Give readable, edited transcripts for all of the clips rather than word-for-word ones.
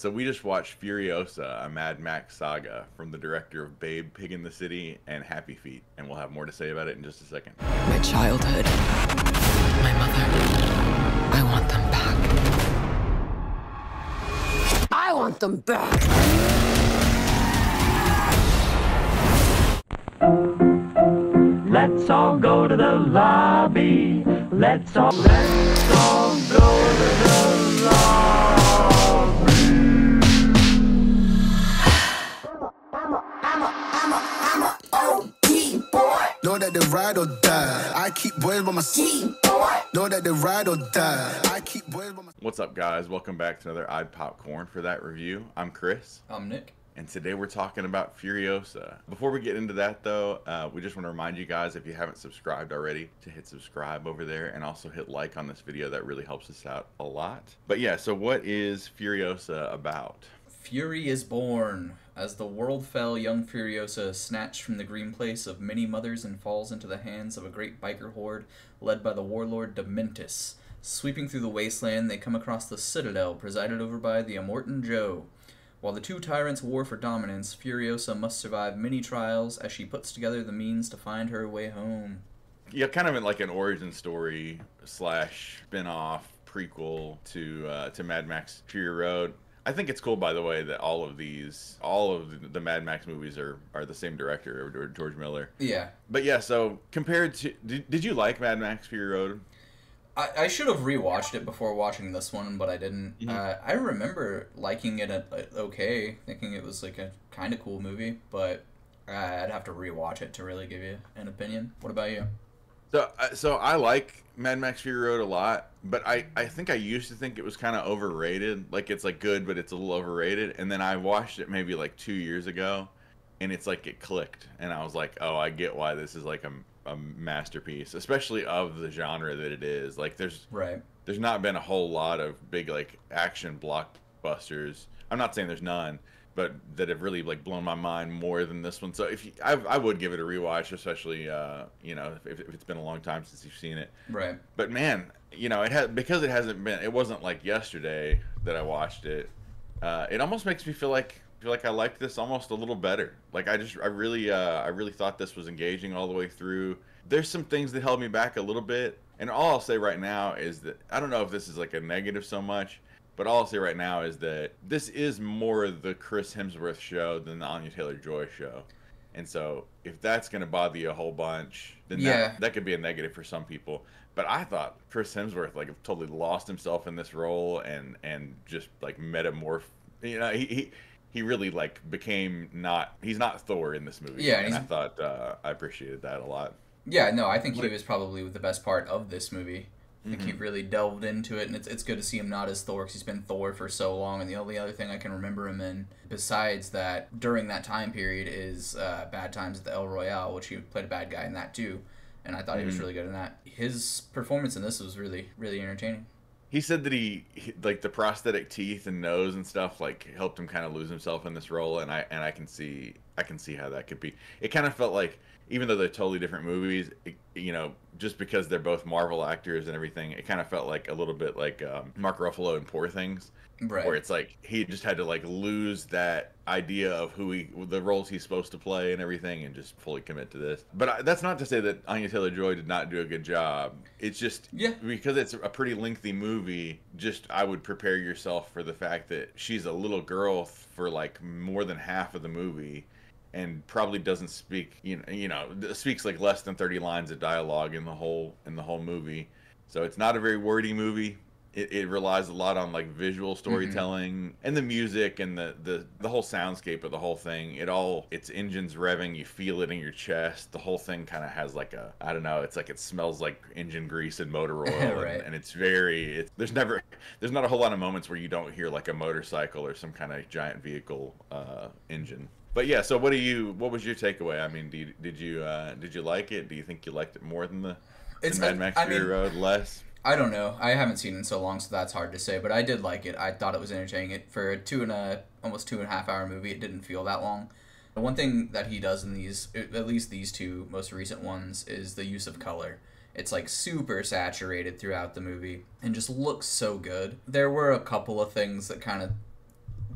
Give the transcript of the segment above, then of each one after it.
So we just watched Furiosa, a Mad Max saga from the director of Babe, Pig in the City, and Happy Feet, and we'll have more to say about it in just a second. My childhood. My mother. I want them back. I want them back! Let's all go to the lobby. Let's all go to the lobby. I'm a OD boy. Know that they ride or die. I keep boys by my side. Know that they ride or die. I keep boys by my. What's up, guys? Welcome back to another I'd Popcorn for that review. I'm Chris. I'm Nick. And today we're talking about Furiosa. Before we get into that though, we just want to remind you guys, if you haven't subscribed already, to hit subscribe over there and also hit like on this video. That really helps us out a lot. But yeah, so what is Furiosa about? Fury is born. As the world fell, young Furiosa is snatched from the green place of many mothers and falls into the hands of a great biker horde led by the warlord Dementus. Sweeping through the wasteland, they come across the Citadel, presided over by the Immortan Joe. While the two tyrants war for dominance, Furiosa must survive many trials as she puts together the means to find her way home. Yeah, kind of in like an origin story slash spin-off prequel to Mad Max Fury Road. I think it's cool, by the way, that all of the Mad Max movies are the same director, or George Miller. Yeah. But yeah, so compared to, did you like Mad Max Fury Road? I should have rewatched it before watching this one, but I didn't. Mm-hmm. I remember liking it okay, thinking it was like a kind of cool movie, but I'd have to rewatch it to really give you an opinion. What about you? So I like Mad Max Fury Road a lot, but I think I used to think it was kind of overrated. Like, it's like good, but it's a little overrated. And then I watched it maybe like 2 years ago, and it's like it clicked, and I was like, oh, I get why this is like a masterpiece, especially of the genre that it is. Like, there's not been a whole lot of big like action blockbusters. I'm not saying there's none, but that have really like blown my mind more than this one. So I would give it a rewatch, especially you know, if it's been a long time since you've seen it. Right. But man, you know, it wasn't like yesterday that I watched it. It almost makes me feel like I liked this almost a little better. Like, I really thought this was engaging all the way through. There's some things that held me back a little bit, and all I'll say right now is that I don't know if this is like a negative so much, but all I'll say right now is that this is more the Chris Hemsworth show than the Anya Taylor-Joy show. And so if that's going to bother you a whole bunch, then that could be a negative for some people. But I thought Chris Hemsworth like totally lost himself in this role and just like metamorphed. You know, he really like he's not Thor in this movie. Yeah, and I thought I appreciated that a lot. Yeah, no, I think he was probably the best part of this movie. I think he really delved into it, and it's good to see him not as Thor, because he's been Thor for so long, and the only other thing I can remember him in, besides that, during that time period, is Bad Times at the El Royale, which he played a bad guy in that too, and I thought he was really good in that. His performance in this was really, really entertaining. He said that he like the prosthetic teeth and nose and stuff like helped him kind of lose himself in this role, and I can see how that could be. It kind of felt like, even though they're totally different movies, you know, just because they're both Marvel actors and everything, it kind of felt like a little bit like Mark Ruffalo in Poor Things, right? Where it's like he just had to like lose that idea of the roles he's supposed to play and everything, and just fully commit to this. But that's not to say that Anya Taylor-Joy did not do a good job. It's just because it's a pretty lengthy movie. Just I would prepare yourself for the fact that she's a little girl for like more than half of the movie, and probably doesn't speak, speaks like less than 30 lines of dialogue in the whole movie. So it's not a very wordy movie. It relies a lot on like visual storytelling and the music and the whole soundscape of the whole thing. It's engines revving, you feel it in your chest. The whole thing kind of has like I don't know, it's like it smells like engine grease and motor oil. Right. and there's not a whole lot of moments where you don't hear like a motorcycle or some kind of giant vehicle engine. But yeah, so what was your takeaway? I mean, did you like it? Do you think you liked it more than the Mad Max Fury Road? Less? I don't know. I haven't seen it in so long, so that's hard to say. But I did like it. I thought it was entertaining. For a almost 2.5 hour movie, it didn't feel that long. The one thing that he does in these, at least these two most recent ones, is the use of color. It's like super saturated throughout the movie and just looks so good. There were a couple of things that kind of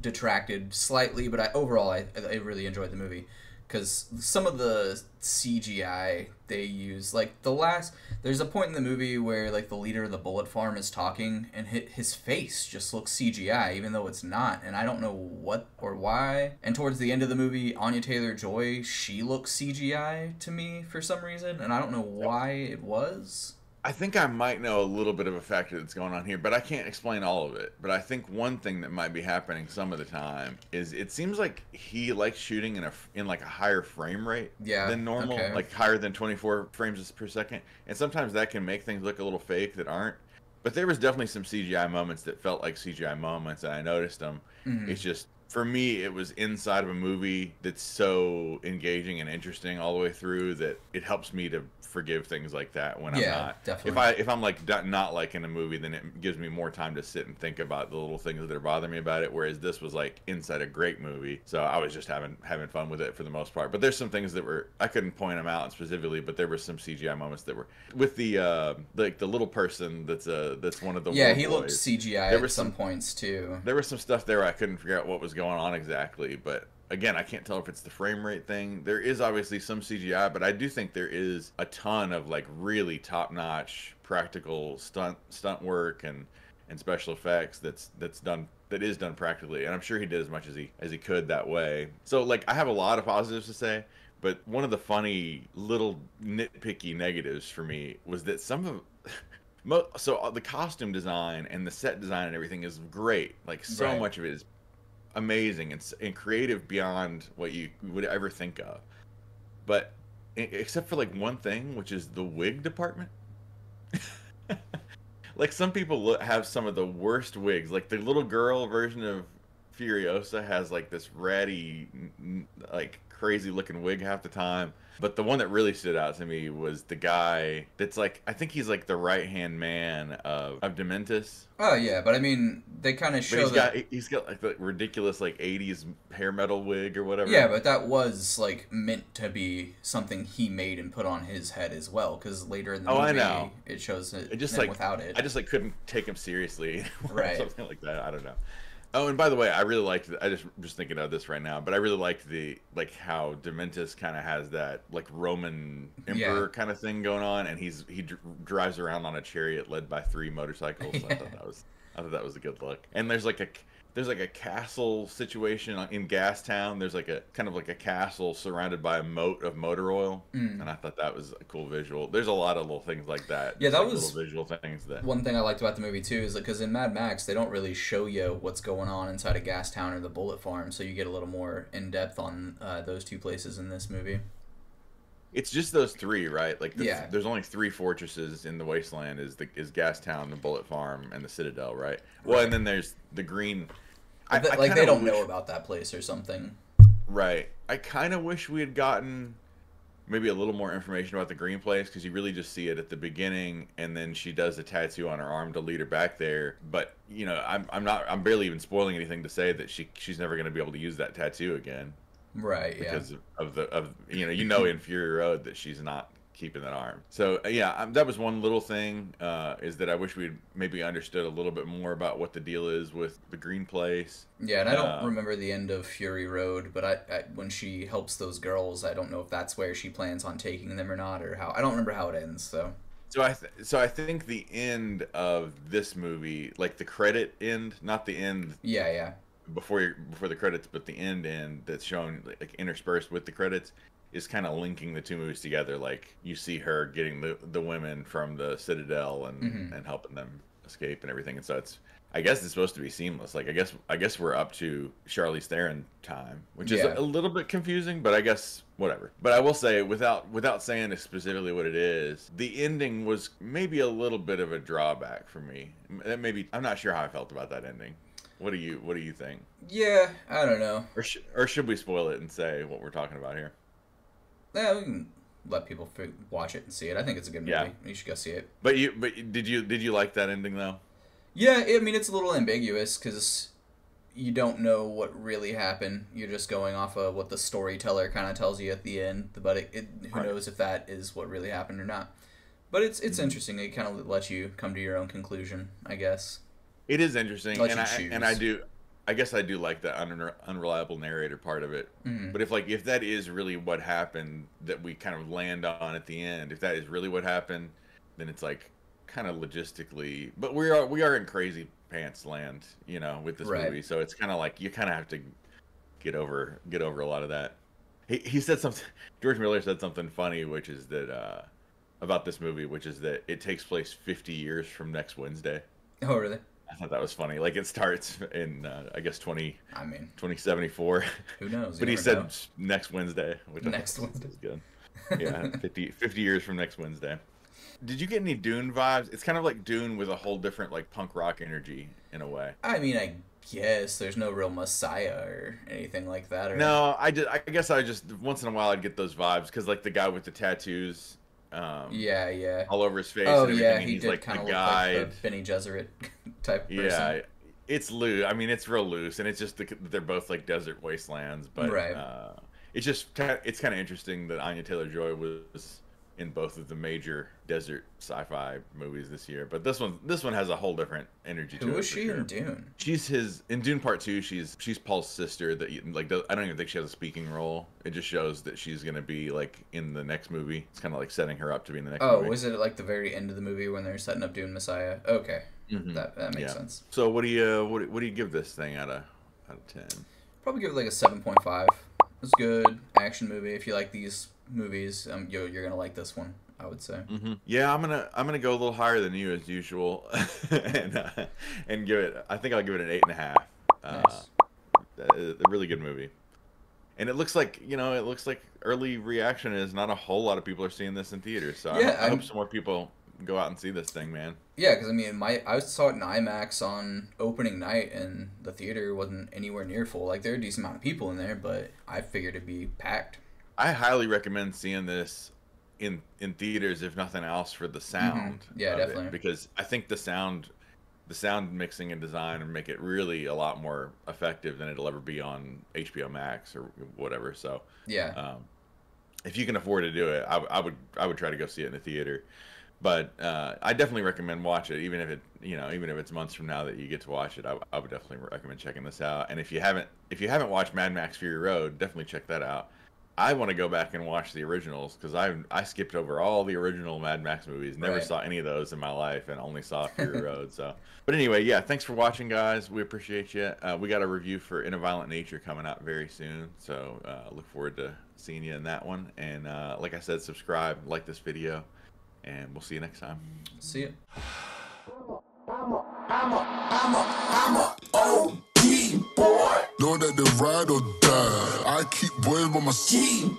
detracted slightly, but overall I really enjoyed the movie. Because some of the CGI they use, like there's a point in the movie where like the leader of the Bullet Farm is talking, and his face just looks CGI, even though it's not, and I don't know what or why. And towards the end of the movie, Anya Taylor-Joy, she looks CGI to me for some reason, and I don't know why it was. I think I might know a little bit of a factor that's going on here, but I can't explain all of it. But I think one thing that might be happening some of the time is it seems like he likes shooting in like a higher frame rate than normal, like higher than 24 frames per second. And sometimes that can make things look a little fake that aren't. But there was definitely some CGI moments that felt like CGI moments, and I noticed them. Mm-hmm. It's just, for me, it was inside of a movie that's so engaging and interesting all the way through that it helps me to forgive things like that when I'm not. Definitely. If I'm like not liking a movie, then it gives me more time to sit and think about the little things that are bothering me about it. Whereas this was like inside a great movie, so I was just having fun with it for the most part. But there's some things that were, I couldn't point them out specifically, but there were some CGI moments that were with the like the little person that's one of the he looked CGI at some points too. There was some stuff there I couldn't figure out what was going on exactly, but again, I can't tell if it's the frame rate thing. There is obviously some CGI, but I do think there is a ton of like really top-notch practical stunt work and special effects that is done practically, and I'm sure he did as much as he could that way. So like, I have a lot of positives to say, but one of the funny little nitpicky negatives for me was that some of so the costume design and the set design and everything is great. Like so much of it is amazing and creative beyond what you would ever think of, but except for like one thing, which is the wig department. Like, some people have some of the worst wigs. Like the little girl version of Furiosa has like this ratty, like crazy looking wig half the time. But the one that really stood out to me was the guy that's like, I think he's like the right-hand man of Dementis. Oh yeah, but I mean, they kind of show he's got like the ridiculous like 80s hair metal wig or whatever. Yeah, but that was like meant to be something he made and put on his head as well, because later in the movie, I know. It shows it just like without it. I just like couldn't take him seriously, right? Something like that. I don't know. Oh, and by the way, I really liked. I just thinking of this right now, but I really liked how Dementis kind of has that like Roman emperor kind of thing going on, and he drives around on a chariot led by 3 motorcycles. Yeah. I thought that was a good look. And there's like a castle situation in Gastown. There's like a kind of like a castle surrounded by a moat of motor oil, and I thought that was a cool visual. There's a lot of little things like that. Yeah, that like was little visual things. That one thing I liked about the movie too is because in Mad Max they don't really show you what's going on inside of Gastown or the Bullet Farm, so you get a little more in depth on those 2 places in this movie. It's just those 3, right? Like, there's only 3 fortresses in the Wasteland: is Gastown, the Bullet Farm, and the Citadel, right? Well, and then there's the Green. They don't know about that place or something. Right. I kind of wish we had gotten maybe a little more information about the Green place, because you really just see it at the beginning, and then she does a tattoo on her arm to lead her back there. But you know, I'm barely even spoiling anything to say that she's never going to be able to use that tattoo again. Right. Because of you know in Fury Road that she's not keeping that arm. So that was one little thing, is that I wish we'd maybe understood a little bit more about what the deal is with the Green place. Yeah, and I don't remember the end of Fury Road, but I when she helps those girls, I don't know if that's where she plans on taking them or not, or how. I don't remember how it ends. So I think the end of this movie, like the credit end, not the end. Yeah. Before the credits, but the end that's shown like interspersed with the credits, is kind of linking the 2 movies together. Like, you see her getting the women from the Citadel and helping them escape and everything. And so I guess it's supposed to be seamless. Like, I guess we're up to Charlize Theron time, which is a little bit confusing, but I guess whatever. But I will say, without saying specifically what it is, the ending was maybe a little bit of a drawback for me. Maybe, I'm not sure how I felt about that ending. What do you think? Yeah, I don't know. Or should we spoil it and say what we're talking about here? Yeah, we can let people watch it and see it. I think it's a good movie. Yeah. You should go see it. But did you like that ending though? Yeah, I mean, it's a little ambiguous because you don't know what really happened. You're just going off of what the storyteller kind of tells you at the end. But who knows if that is what really happened or not. But it's interesting. It kind of lets you come to your own conclusion, I guess. It is interesting, and I guess I do like the unreliable narrator part of it. But if that is really what happened, that we kind of land on at the end, if that is really what happened, then it's like kind of logistically. But we are in crazy pants land, you know, with this movie. So it's kind of like you kind of have to get over a lot of that. He said something. George Miller said something funny, which is that about this movie, which is that it takes place 50 years from next Wednesday. Oh, really? I thought that was funny. Like, it starts in, I guess, 2074. Who knows? But he said next Wednesday. Which next Wednesday. Is good. Yeah, 50 years from next Wednesday. Did you get any Dune vibes? It's kind of like Dune with a whole different, like, punk rock energy, in a way. I mean, I guess there's no real Messiah or anything like that. No, I guess I just, once in a while, I'd get those vibes. Because, like, the guy with the tattoos... yeah, all over his face. Oh, and yeah, he he's did like kind of look like the Benny Gesserit type person. Yeah, it's loose. I mean, it's real loose, and it's just they're both like desert wastelands. But it's just it's kind of interesting that Anya Taylor-Joy was in both of the major desert sci-fi movies this year. But this one has a whole different energy to it. Who was she in Dune? She's in Dune Part 2. She's Paul's sister. That like I don't even think she has a speaking role. It just shows that she's gonna be like in the next movie. It's kind of like setting her up to be in the next movie. Oh, was it like the very end of the movie when they're setting up Dune Messiah? Okay, that makes sense. So what do you give this thing out of 10? Probably give it like a 7.5. It's good action movie. If you like these movies, you're gonna like this one, I would say. Yeah, I'm gonna go a little higher than you as usual, and give it. I think I'll give it an 8.5. Nice. A really good movie, and it looks like early reaction is not a whole lot of people are seeing this in theaters. So yeah, I hope some more people go out and see this thing, man. Yeah, because I mean, I saw it in IMAX on opening night, and the theater wasn't anywhere near full. Like, there were a decent amount of people in there, but I figured it'd be packed. I highly recommend seeing this in theaters, if nothing else, for the sound. Yeah, definitely. Because I think the sound mixing and design and make it really a lot more effective than it'll ever be on HBO Max or whatever. So yeah, if you can afford to do it, I would try to go see it in the theater. But I definitely recommend watch it, even if it's months from now that you get to watch it. I would definitely recommend checking this out. And if you haven't watched Mad Max Fury Road, definitely check that out. I want to go back and watch the originals because I skipped over all the original Mad Max movies. Never saw any of those in my life, and only saw Fury Road. So, but anyway, yeah, thanks for watching, guys. We appreciate you. We got a review for In a Violent Nature coming out very soon, so look forward to seeing you in that one. And like I said, subscribe, like this video, and we'll see you next time. See ya. I'm a OG boy. Know that they ride or die. I keep boys by my side.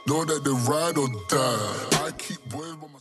Know that they ride or die. I keep boys by my